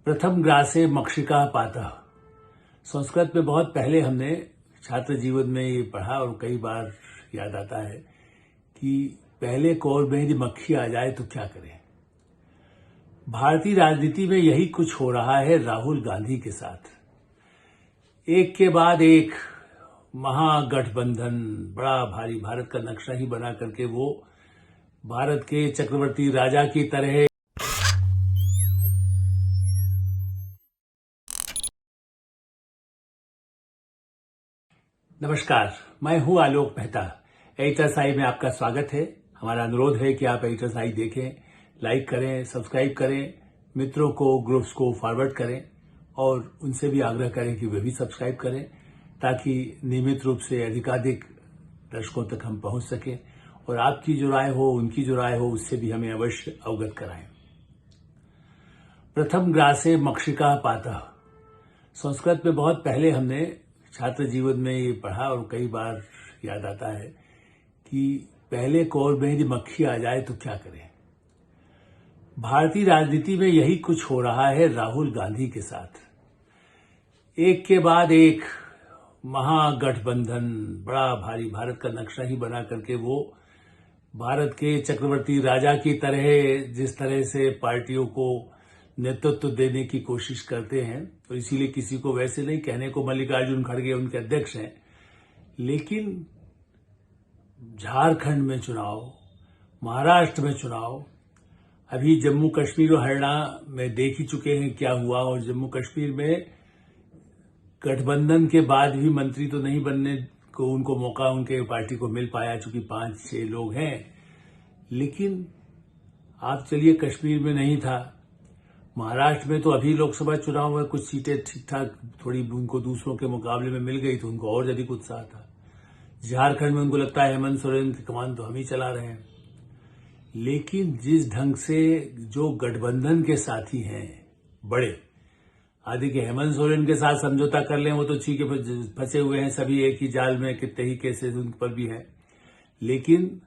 प्रथम ग्रासे मक्षिका पातः। संस्कृत में बहुत पहले हमने छात्र जीवन में ये पढ़ा और कई बार याद आता है कि पहले कौर में यदि मक्खी आ जाए तो क्या करें। भारतीय राजनीति में यही कुछ हो रहा है राहुल गांधी के साथ। एक के बाद एक महागठबंधन बड़ा भारी भारत का नक्शा ही बना करके वो भारत के चक्रवर्ती राजा की तरह नमस्कार, मैं हूं आलोक मेहता। एडिटर्स आई में आपका स्वागत है। हमारा अनुरोध है कि आप एडिटर्स आई देखें, लाइक करें, सब्सक्राइब करें, मित्रों को, ग्रुप्स को फॉरवर्ड करें और उनसे भी आग्रह करें कि वे भी सब्सक्राइब करें ताकि नियमित रूप से अधिकाधिक दर्शकों तक हम पहुंच सकें और आपकी जो राय हो, उनकी जो राय हो, उससे भी हमें अवश्य अवगत कराएं। प्रथम ग्रासे मक्षिका पातः। संस्कृत में बहुत पहले हमने छात्र जीवन में ये पढ़ा और कई बार याद आता है कि पहले कौर में यदि मक्खी आ जाए तो क्या करें। भारतीय राजनीति में यही कुछ हो रहा है राहुल गांधी के साथ। एक के बाद एक महागठबंधन बड़ा भारी भारत का नक्शा ही बना करके वो भारत के चक्रवर्ती राजा की तरह जिस तरह से पार्टियों को नेतृत्व देने की कोशिश करते हैं, तो इसीलिए किसी को वैसे नहीं कहने को मल्लिकार्जुन खड़गे उनके अध्यक्ष हैं, लेकिन झारखंड में चुनाव, महाराष्ट्र में चुनाव, अभी जम्मू कश्मीर और हरियाणा में देख ही चुके हैं क्या हुआ। और जम्मू कश्मीर में गठबंधन के बाद भी मंत्री तो नहीं बनने को उनको मौका उनके पार्टी को मिल पाया, चूंकि 5-6 लोग हैं। लेकिन आप चलिए, कश्मीर में नहीं था, महाराष्ट्र में तो अभी लोकसभा चुनाव में कुछ सीटें ठीक ठाक थोड़ी उनको दूसरों के मुकाबले में मिल गई तो उनको और अधिक उत्साह था। झारखंड में उनको लगता है हेमंत सोरेन की कमान तो हम ही चला रहे हैं। लेकिन जिस ढंग से जो गठबंधन के साथी हैं बड़े, आदि के हेमंत सोरेन के साथ समझौता कर लें वो तो ठीक है, फंसे हुए हैं सभी एक ही जाल में, कितने ही केसेस उन पर भी हैं। लेकिन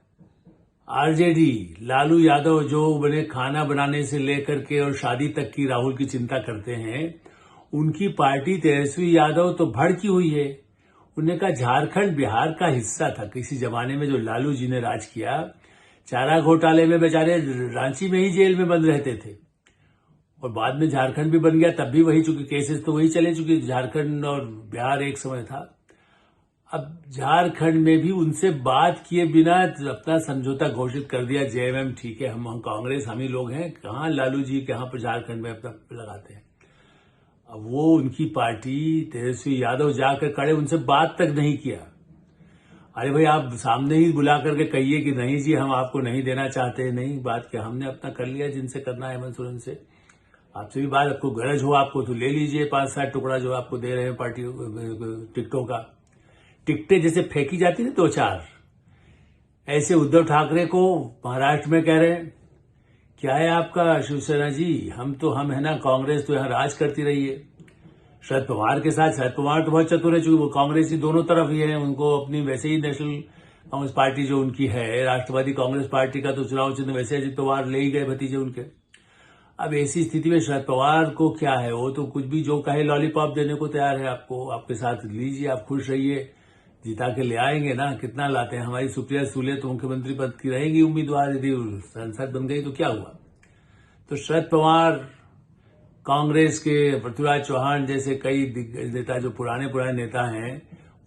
आरजेडी, लालू यादव जो बने खाना बनाने से लेकर के और शादी तक की राहुल की चिंता करते हैं, उनकी पार्टी तेजस्वी यादव तो भड़की हुई है। उन्हें कहा झारखंड बिहार का हिस्सा था किसी जमाने में जो लालू जी ने राज किया। चारा घोटाले में बेचारे रांची में ही जेल में बंद रहते थे और बाद में झारखंड भी बन गया, तब भी वही, चूंकि केसेस तो वही चले, चूंकि झारखंड और बिहार एक समय था। अब झारखंड में भी उनसे बात किए बिना अपना समझौता घोषित कर दिया। जेएमएम ठीक है, हम कांग्रेस, हम ही लोग हैं, कहां लालू जी कहां पर झारखंड में अपना लगाते हैं। अब वो उनकी पार्टी तेजस्वी यादव जाकर खड़े, उनसे बात तक नहीं किया। अरे भाई, आप सामने ही बुला करके कहिए कि नहीं जी, हम आपको नहीं देना चाहते, नहीं बात किया, हमने अपना कर लिया जिनसे करना है हेमंत सोरेन से। आपसे भी बात, आपको गरज हो आपको तो ले लीजिए 5-7 टुकड़ा जो आपको दे रहे हैं पार्टी टिकटों का। टिकटें जैसे फेंकी जाती ना 2-4, ऐसे उद्धव ठाकरे को महाराष्ट्र में कह रहे हैं क्या है आपका शिवसेना जी, हम है ना, कांग्रेस तो यहां राज करती रही है। शरद पवार के साथ, शरद पवार तो बहुत चतुर है, चूंकि वो कांग्रेसी दोनों तरफ ही है, उनको अपनी वैसे ही नेशनल कांग्रेस पार्टी जो उनकी है, राष्ट्रवादी कांग्रेस पार्टी का तो चुनाव चिन्ह वैसे अजित पवार ले ही गए, भतीजे उनके। अब ऐसी स्थिति में शरद पवार को क्या है, वो तो कुछ भी जो कहे लॉलीपॉप देने को तैयार है आपको, आपके साथ लीजिए, आप खुश रहिए, जिता के ले आएंगे ना, कितना लाते हैं। हमारी सुप्रिया सुले तो मुख्यमंत्री पद की रहेगी उम्मीदवार, यदि सांसद बन गई तो क्या हुआ। तो शरद पवार, कांग्रेस के पृथ्वीराज चौहान जैसे कई दिग्गज नेता जो पुराने नेता हैं,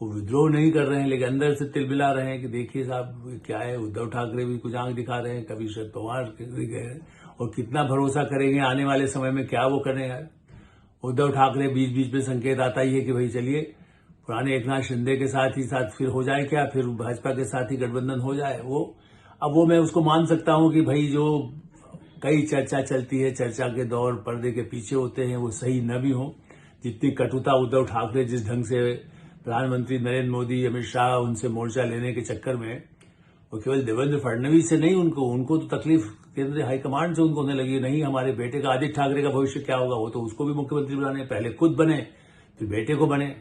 वो विद्रोह नहीं कर रहे हैं, लेकिन अंदर से तिलमिला रहे हैं कि देखिए साहब क्या है। उद्धव ठाकरे भी कुछ आंख दिखा रहे हैं, कभी शरद पवार गए, और कितना भरोसा करेंगे आने वाले समय में, क्या वो करें। उद्धव ठाकरे बीच बीच में संकेत आता ही है कि भाई चलिए पुराने एकनाथ शिंदे के साथ ही साथ फिर हो जाए क्या, फिर भाजपा के साथ ही गठबंधन हो जाए। अब मैं उसको मान सकता हूं कि भाई जो कई चर्चा चलती है, चर्चा के दौर पर्दे के पीछे होते हैं, वो सही न भी हो। जितनी कटुता उद्धव ठाकरे जिस ढंग से प्रधानमंत्री नरेंद्र मोदी, अमित शाह उनसे मोर्चा लेने के चक्कर में, वो केवल देवेंद्र फडणवीस से नहीं, उनको तो तकलीफ केंद्रीय हाईकमांड से उनको होने लगी। नहीं, हमारे बेटे का, आदित्य ठाकरे का भविष्य क्या होगा, वो तो उसको भी मुख्यमंत्री बनाने, पहले खुद बने फिर बेटे को बने।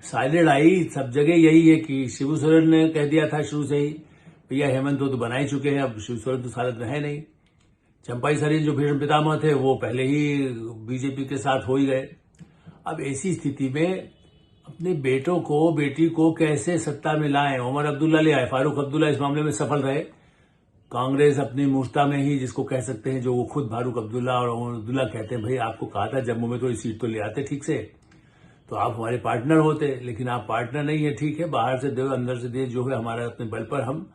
साइलेंट आई सब जगह यही है कि शिबू सोरेन ने कह दिया था शुरू से ही, भैया हेमंत तो बना ही चुके हैं, अब शिव सोरेन तो सारथ में है नहीं। चंपाई सोरेन जो भीष्म पितामह थे वो पहले ही बीजेपी के साथ हो ही गए। अब ऐसी स्थिति में अपने बेटों को बेटी को कैसे सत्ता में लाएं? उमर अब्दुल्ला ले आए, फारूक अब्दुल्ला इस मामले में सफल रहे। कांग्रेस अपनी मूर्ता में ही, जिसको कह सकते हैं, जो वो खुद फारूक अब्दुल्ला और उमर अब्दुल्ला कहते हैं, भाई आपको कहा था जम्मू में थोड़ी सीट तो ले आते ठीक से, तो आप हमारे पार्टनर होते, लेकिन आप पार्टनर नहीं है। ठीक है, बाहर से दे अंदर से दे, जो है हमारा अपने बल पर हम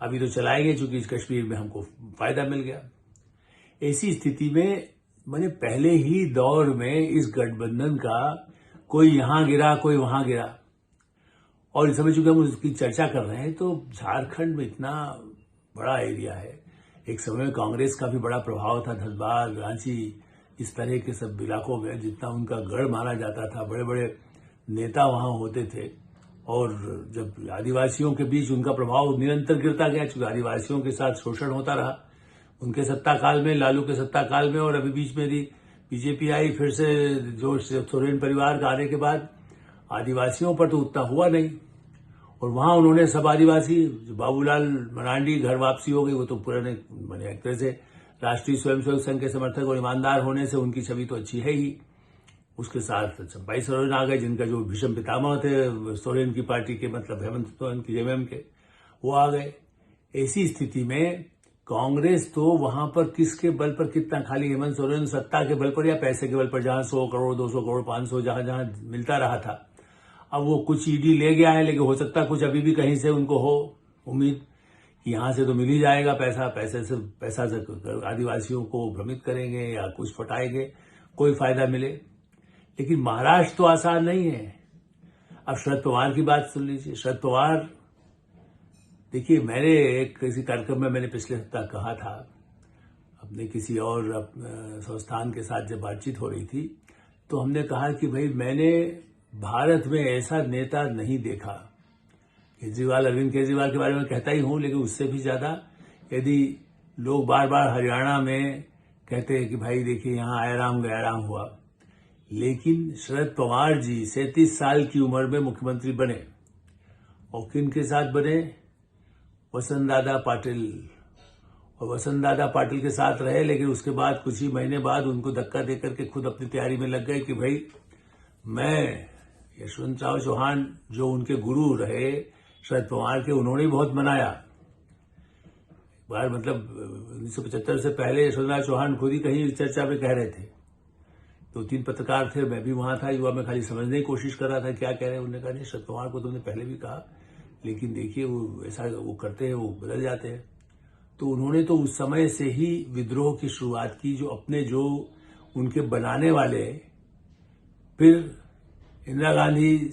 अभी तो चलाएंगे, चूंकि इस कश्मीर में हमको फायदा मिल गया। ऐसी स्थिति में मैंने पहले ही दौर में इस गठबंधन का कोई यहां गिरा कोई वहां गिरा, और इस समय चूंकि हम उसकी चर्चा कर रहे हैं तो झारखंड में इतना बड़ा एरिया है। एक समय में कांग्रेस का भी बड़ा प्रभाव था, धनबाद, रांची, इस तरह के सब इलाकों में जितना उनका गढ़ माना जाता था, बड़े बड़े नेता वहां होते थे। और जब आदिवासियों के बीच उनका प्रभाव निरंतर गिरता गया, चूंकि आदिवासियों के साथ शोषण होता रहा उनके सत्ता काल में, लालू के सत्ता काल में, और अभी बीच में बीजेपी आई, फिर से जो सोरेन परिवार का आने के बाद आदिवासियों पर तो उतना हुआ नहीं। और वहां उन्होंने सब आदिवासी, जो बाबूलाल मरांडी घर वापसी हो गई, वो तो पुराने मैंने एक तरह से राष्ट्रीय स्वयंसेवक संघ के समर्थक और ईमानदार होने से उनकी छवि तो अच्छी है ही। उसके साथ चंपाई सोरेन आ गए, जिनका जो भीष्म पितामह थे सोरेन की पार्टी के, मतलब हेमंत सोरेन की जेएमएम के, वो आ गए। ऐसी स्थिति में कांग्रेस तो वहां पर किसके बल पर कितना, खाली हेमंत सोरेन सत्ता के बल पर या पैसे के बल पर, जहां 100 करोड़ 200 करोड़ 500 जहां जहां मिलता रहा था। अब वो कुछ ईडी ले गया है, लेकिन हो सकता है कुछ अभी भी कहीं से उनको हो उम्मीद कि यहां से तो मिल ही जाएगा पैसा, पैसा से आदिवासियों को भ्रमित करेंगे या कुछ फटाएंगे, कोई फायदा मिले। लेकिन महाराष्ट्र तो आसान नहीं है। अब शरद पवार की बात सुन लीजिए। शरद पवार, देखिए, मैंने एक किसी कार्यक्रम में मैंने पिछले सप्ताह कहा था, अपने किसी और संस्थान के साथ जब बातचीत हो रही थी, तो हमने कहा कि भाई मैंने भारत में ऐसा नेता नहीं देखा। केजरीवाल, अरविंद केजरीवाल के बारे में कहता ही हूं, लेकिन उससे भी ज्यादा यदि लोग बार बार हरियाणा में कहते हैं कि भाई देखिए यहां आया राम गया राम हुआ, लेकिन शरद पवार जी 37 साल की उम्र में मुख्यमंत्री बने, और किन के साथ बने? वसंतदादा पाटिल। और वसंतदादा पाटिल के साथ रहे, लेकिन उसके बाद कुछ ही महीने बाद उनको धक्का देकर के खुद अपनी तैयारी में लग गए कि भाई मैं, यशवंतराव चौहान जो उनके गुरु रहे शरद पवार के, उन्होंने बहुत मनाया बार, मतलब 1975 से पहले यशवंतराव चौहान खुद ही कहीं चर्चा में कह रहे थे। 2-3 पत्रकार थे, मैं भी वहां था, युवा में खाली समझने की कोशिश कर रहा था क्या कह रहे हैं। उन्होंने कहा नहीं, शरद पवार को तुमने पहले भी कहा, लेकिन देखिए वो ऐसा वो करते हैं, वो बदल जाते हैं। तो उन्होंने तो उस समय से ही विद्रोह की शुरुआत की, जो अपने जो उनके बनाने वाले, फिर इंदिरा गांधी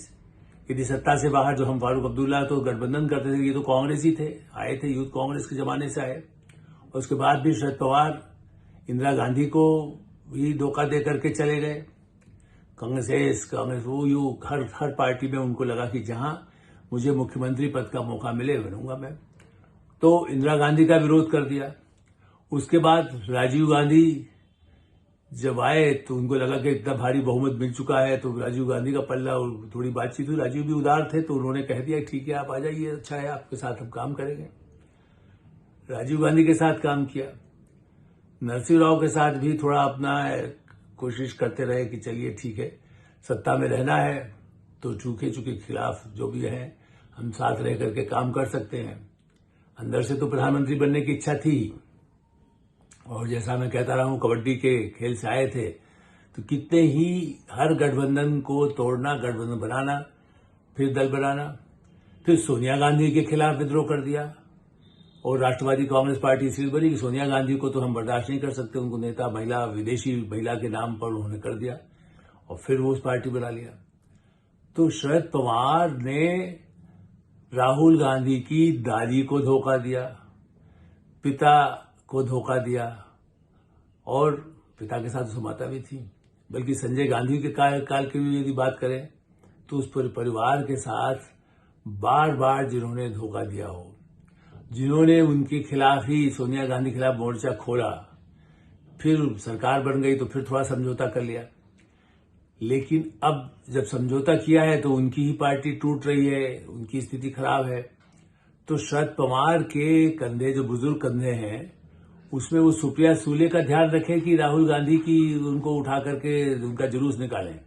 यदि सत्ता से बाहर, जो हम फारूक अब्दुल्ला तो गठबंधन करते थे, ये तो कांग्रेस ही थे, आए थे यूथ कांग्रेस के जमाने से आए। और उसके बाद भी शरद पवार इंदिरा गांधी को भी धोखा दे करके चले गए। कांग्रेस वो यू हर पार्टी में उनको लगा कि जहां मुझे मुख्यमंत्री पद का मौका मिले बनूंगा मैं, तो इंदिरा गांधी का विरोध कर दिया। उसके बाद राजीव गांधी जब आए तो उनको लगा कि इतना भारी बहुमत मिल चुका है, तो राजीव गांधी का पल्ला, और थोड़ी बातचीत हुई, राजीव भी उदार थे, तो उन्होंने कह दिया ठीक है आप आ जाइए, अच्छा है, आपके साथ हम काम करेंगे। राजीव गांधी के साथ काम किया। नरसिंह राव के साथ भी थोड़ा अपना कोशिश करते रहे कि चलिए ठीक है, सत्ता में रहना है तो चूके खिलाफ जो भी है हम साथ रह करके काम कर सकते हैं। अंदर से तो प्रधानमंत्री बनने की इच्छा थी, और जैसा मैं कहता रहा हूं, कबड्डी के खेल से आए थे, तो कितने ही हर गठबंधन को तोड़ना, गठबंधन बनाना, फिर दल बनाना, फिर सोनिया गांधी के खिलाफ विद्रोह कर दिया, और राष्ट्रवादी कांग्रेस पार्टी इसलिए बनी कि सोनिया गांधी को तो हम बर्दाश्त नहीं कर सकते, उनको नेता महिला, विदेशी महिला के नाम पर उन्होंने कर दिया, और फिर वो उस पार्टी बना लिया। तो शरद पवार ने राहुल गांधी की दादी को धोखा दिया, पिता को धोखा दिया, और पिता के साथ उसकी माता भी थी, बल्कि संजय गांधी के काल की भी यदि बात करें तो उस परिवार के साथ बार बार जिन्होंने धोखा दिया हो, जिन्होंने उनके खिलाफ ही सोनिया गांधी के खिलाफ मोर्चा खोला, फिर सरकार बन गई तो फिर थोड़ा समझौता कर लिया, लेकिन अब जब समझौता किया है तो उनकी ही पार्टी टूट रही है, उनकी स्थिति खराब है। तो शरद पवार के कंधे, जो बुजुर्ग कंधे हैं, उसमें वो सुप्रिया सूले का ध्यान रखे कि राहुल गांधी की उनको उठा करके उनका जुलूस निकालें।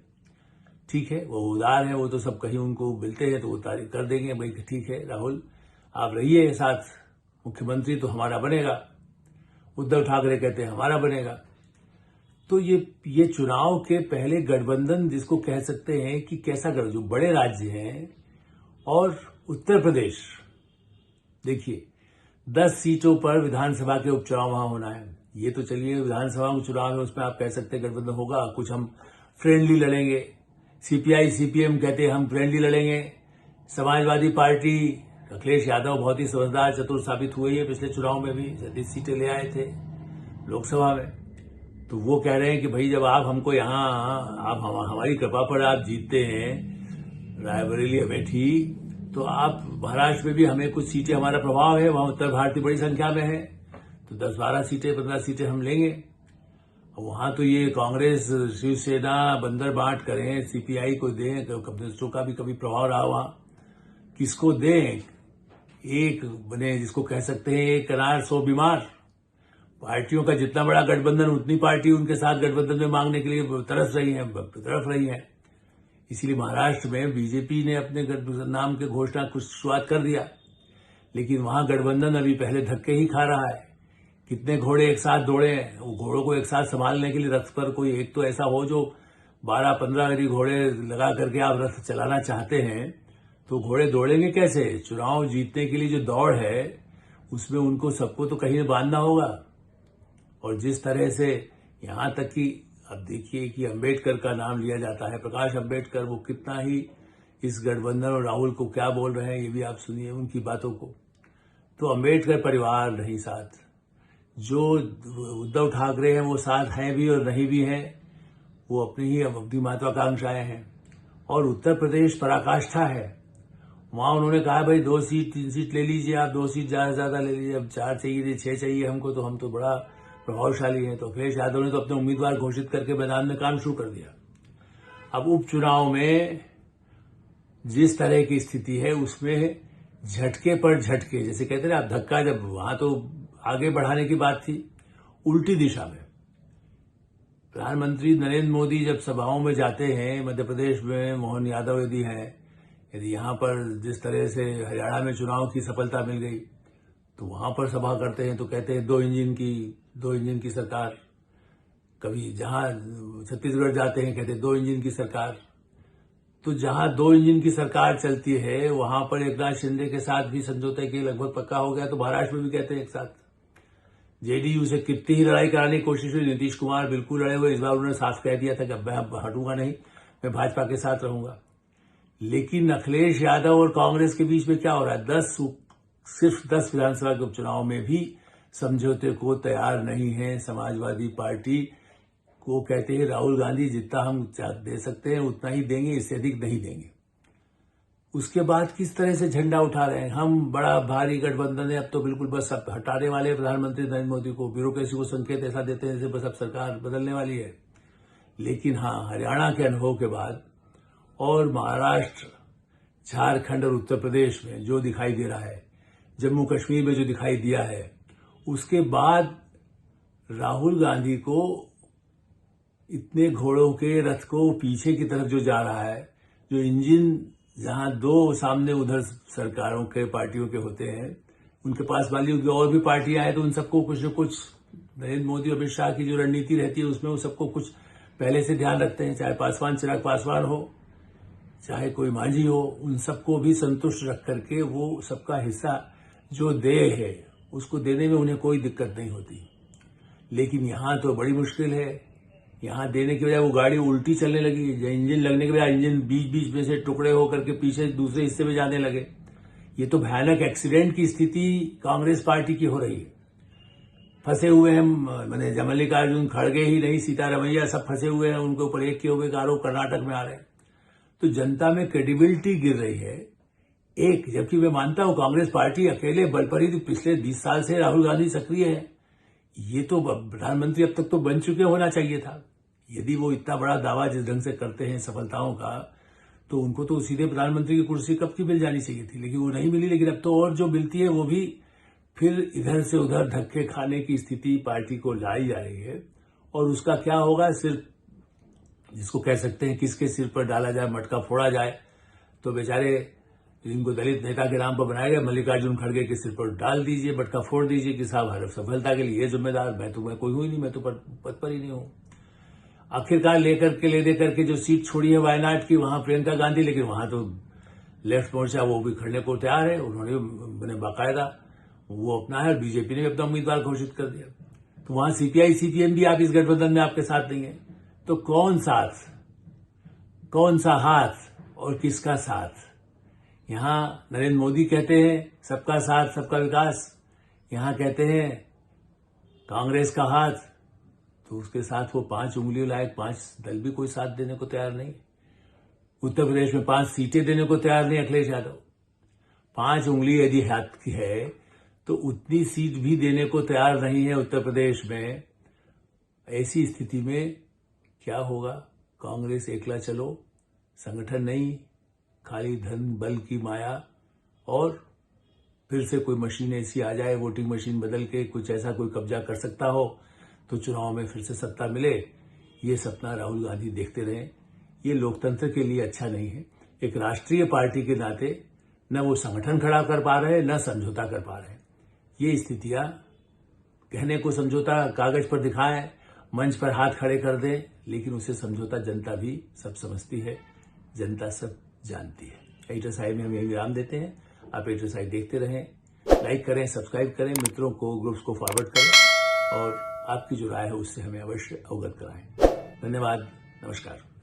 ठीक है, वो उदार है, वो तो सब कहीं उनको मिलते हैं तो वो तारीफ कर देंगे, भाई ठीक है राहुल आप रहिए साथ, मुख्यमंत्री तो हमारा बनेगा। उद्धव ठाकरे कहते हैं हमारा बनेगा। तो ये चुनाव के पहले गठबंधन जिसको कह सकते हैं कि कैसा कर, जो बड़े राज्य हैं और उत्तर प्रदेश, देखिए 10 सीटों पर विधानसभा के उपचुनाव वहां होना है। ये तो चलिए विधानसभा के चुनाव है, उसमें आप कह सकते हैं गठबंधन होगा, कुछ हम फ्रेंडली लड़ेंगे। सीपीआई सीपीएम कहते हैं हम फ्रेंडली लड़ेंगे। समाजवादी पार्टी, अखिलेश यादव बहुत ही समझदार चतुर साबित हुए हैं, पिछले चुनाव में भी 37 सीटें ले आए थे लोकसभा में। तो वो कह रहे हैं कि भाई जब आप हमको यहाँ आप हमारी कृपा पर आप जीतते हैं रायबरेली अमेठी, तो आप महाराष्ट्र में भी हमें कुछ सीटें, हमारा प्रभाव है वहां, उत्तर भारतीय बड़ी संख्या में है, तो 10-12 सीटें 15 सीटें हम लेंगे। वहां तो ये कांग्रेस शिवसेना बंदर बांट करें, सीपीआई को दें, कम्युनिस्टों का भी कभी प्रभाव रहा वहां, किसको दें, एक बने जिसको कह सकते हैं एक अनार 100 बीमार। पार्टियों का जितना बड़ा गठबंधन उतनी पार्टी उनके साथ गठबंधन में मांगने के लिए तरफ रही है। इसीलिए महाराष्ट्र में बीजेपी ने अपने नाम के घोषणा कुछ शुरुआत कर दिया, लेकिन वहां गठबंधन अभी पहले धक्के ही खा रहा है। कितने घोड़े एक साथ दौड़े हैं, वो घोड़ों को एक साथ संभालने के लिए रथ पर कोई एक तो ऐसा हो जो 12-15 यदि घोड़े लगा करके आप रथ चलाना चाहते हैं तो घोड़े दौड़ेंगे कैसे? चुनाव जीतने के लिए जो दौड़ है उसमें उनको सबको तो कहीं बांधना होगा। और जिस तरह से यहां तक कि अब देखिए कि अंबेडकर का नाम लिया जाता है, प्रकाश अंबेडकर, वो कितना ही इस गठबंधन और राहुल को क्या बोल रहे हैं ये भी आप सुनिए उनकी बातों को। तो अंबेडकर परिवार नहीं साथ, जो उद्धव ठाकरे हैं वो साथ हैं भी और नहीं भी हैं, वो अपनी महत्वाकांक्षाएं हैं। और उत्तर प्रदेश पराकाष्ठा है, वहां उन्होंने कहा भाई 2 सीट 3 सीट ले लीजिए, आप 2 सीट ज्यादा ले लीजिए, अब 4 चाहिए 6 चाहिए हमको, तो हम तो बड़ा प्रभावशाली हैं। तो अखिलेश यादव ने तो अपने उम्मीदवार घोषित करके मैदान में काम शुरू कर दिया। अब उपचुनाव में जिस तरह की स्थिति है उसमें झटके पर झटके, जैसे कहते हैं आप धक्का, जब वहां तो आगे बढ़ाने की बात थी, उल्टी दिशा में प्रधानमंत्री नरेंद्र मोदी जब सभाओं में जाते हैं, मध्य प्रदेश में मोहन यादव यदि हैं, यदि यहां पर जिस तरह से हरियाणा में चुनाव की सफलता मिल गई तो वहां पर सभा करते हैं तो कहते हैं 2 इंजन की सरकार। कभी जहां छत्तीसगढ़ जाते हैं कहते हैं 2 इंजन की सरकार। तो जहां 2 इंजन की सरकार चलती है वहां पर एकनाथ शिंदे के साथ भी समझौते के लगभग पक्का हो गया, तो महाराष्ट्र में भी कहते हैं एक साथ। जेडीयू से कितनी ही लड़ाई कराने की कोशिश हुई, नीतीश कुमार बिल्कुल लड़े हुए, इस बार उन्होंने साफ कह दिया था कि अब मैं हटूंगा नहीं, मैं भाजपा के साथ रहूंगा। लेकिन अखिलेश यादव और कांग्रेस के बीच में क्या हो रहा है, सिर्फ 10 विधानसभा के उपचुनाव में भी समझौते को तैयार नहीं है। समाजवादी पार्टी को कहते हैं राहुल गांधी जितना हम दे सकते हैं उतना ही देंगे, इससे अधिक नहीं देंगे। उसके बाद किस तरह से झंडा उठा रहे हैं, हम बड़ा भारी गठबंधन है, अब तो बिल्कुल बस अब हटाने वाले प्रधानमंत्री नरेंद्र मोदी को, ब्यूरोक्रेसी को संकेत ऐसा देते हैं जैसे बस अब सरकार बदलने वाली है। लेकिन हाँ, हरियाणा के अनुभव के बाद और महाराष्ट्र, झारखंड और उत्तर प्रदेश में जो दिखाई दे रहा है, जम्मू कश्मीर में जो दिखाई दिया है, उसके बाद राहुल गांधी को इतने घोड़ों के रथ को पीछे की तरफ जो जा रहा है, जो इंजन जहां 2 सामने उधर सरकारों के पार्टियों के होते हैं, उनके पास वाली उनकी और भी पार्टियां हैं, तो उन सबको कुछ न कुछ नरेंद्र मोदी अमित शाह की जो रणनीति रहती है उसमें वो सबको कुछ पहले से ध्यान रखते हैं, चाहे चिराग पासवान हो, चाहे कोई मांझी हो, उन सबको भी संतुष्ट रख करके वो सबका हिस्सा जो देय है उसको देने में उन्हें कोई दिक्कत नहीं होती। लेकिन यहां तो बड़ी मुश्किल है, यहां देने की बजाय वो गाड़ी उल्टी चलने लगी, इंजन लगने के बजाय इंजन बीच में से टुकड़े होकर के पीछे दूसरे हिस्से में जाने लगे। ये तो भयानक एक्सीडेंट की स्थिति कांग्रेस पार्टी की हो रही है। फंसे हुए हैं, मैंने मल्लिकार्जुन खड़गे ही नहीं, सीतारमैया सब फंसे हुए हैं, उनके ऊपर एक के ऊपर एक आरोप कर्नाटक में आ रहे हैं। तो जनता में क्रेडिबिलिटी गिर रही है। एक, जबकि मैं मानता हूं कांग्रेस पार्टी अकेले बल पर ही पिछले 20 साल से राहुल गांधी सक्रिय है, ये तो प्रधानमंत्री अब तक तो बन चुके होना चाहिए था। यदि वो इतना बड़ा दावा जिस ढंग से करते हैं सफलताओं का, तो उनको तो सीधे प्रधानमंत्री की कुर्सी कब की मिल जानी चाहिए थी, लेकिन वो नहीं मिली। लेकिन अब तो और जो मिलती है वो भी फिर इधर से उधर धक्के खाने की स्थिति पार्टी को लाई जा रही है। और उसका क्या होगा, सिर्फ जिसको कह सकते हैं किसके सिर पर डाला जाए मटका फोड़ा जाए, तो बेचारे जिनको दलित नेता के नाम पर बनाया गया मल्लिकार्जुन खड़गे के सिर पर डाल दीजिए, मटका फोड़ दीजिए कि साहब हर सफलता के लिए ये जिम्मेदार, मैं कोई हुई नहीं, मैं तो पद पर ही नहीं हूं। आखिरकार ले दे करके जो सीट छोड़ी है वायनाड की, वहां प्रियंका गांधी, लेकिन वहां तो लेफ्ट मोर्चा वो भी खड़ने को तैयार है, उन्होंने बाकायदा वो अपना है, बीजेपी ने भी अपना उम्मीदवार घोषित कर दिया। तो वहां सीपीआई सीपीएम भी आप इस गठबंधन में आपके साथ नहीं है, तो कौन साथ, कौन सा हाथ और किसका साथ? यहां नरेंद्र मोदी कहते हैं सबका साथ सबका विकास, यहां कहते हैं कांग्रेस का हाथ, तो उसके साथ वो 5 उंगलियों लायक 5 दल भी कोई साथ देने को तैयार नहीं। उत्तर प्रदेश में 5 सीटें देने को तैयार नहीं अखिलेश यादव। 5 उंगली यदि हाथ की है तो उतनी सीट भी देने को तैयार नहीं है उत्तर प्रदेश में। ऐसी स्थिति में क्या होगा? कांग्रेस एकला चलो, संगठन नहीं, खाली धन बल की माया, और फिर से कोई मशीन ऐसी आ जाए, वोटिंग मशीन बदल के कुछ ऐसा कोई कब्जा कर सकता हो तो चुनाव में फिर से सत्ता मिले, ये सपना राहुल गांधी देखते रहे। ये लोकतंत्र के लिए अच्छा नहीं है। एक राष्ट्रीय पार्टी के नाते न वो संगठन खड़ा कर पा रहे, न समझौता कर पा रहे। ये स्थितियां, कहने को समझौता कागज पर दिखाएं, मंच पर हाथ खड़े कर दें, लेकिन उसे समझौता जनता भी सब समझती है, जनता सब जानती है। एडिटर साइड में हम यही विराम देते हैं। आप एडिटर साइड देखते रहें, लाइक करें, सब्सक्राइब करें, मित्रों को, ग्रुप्स को फॉरवर्ड करें, और आपकी जो राय है उससे हमें अवश्य अवगत कराएं। धन्यवाद, नमस्कार।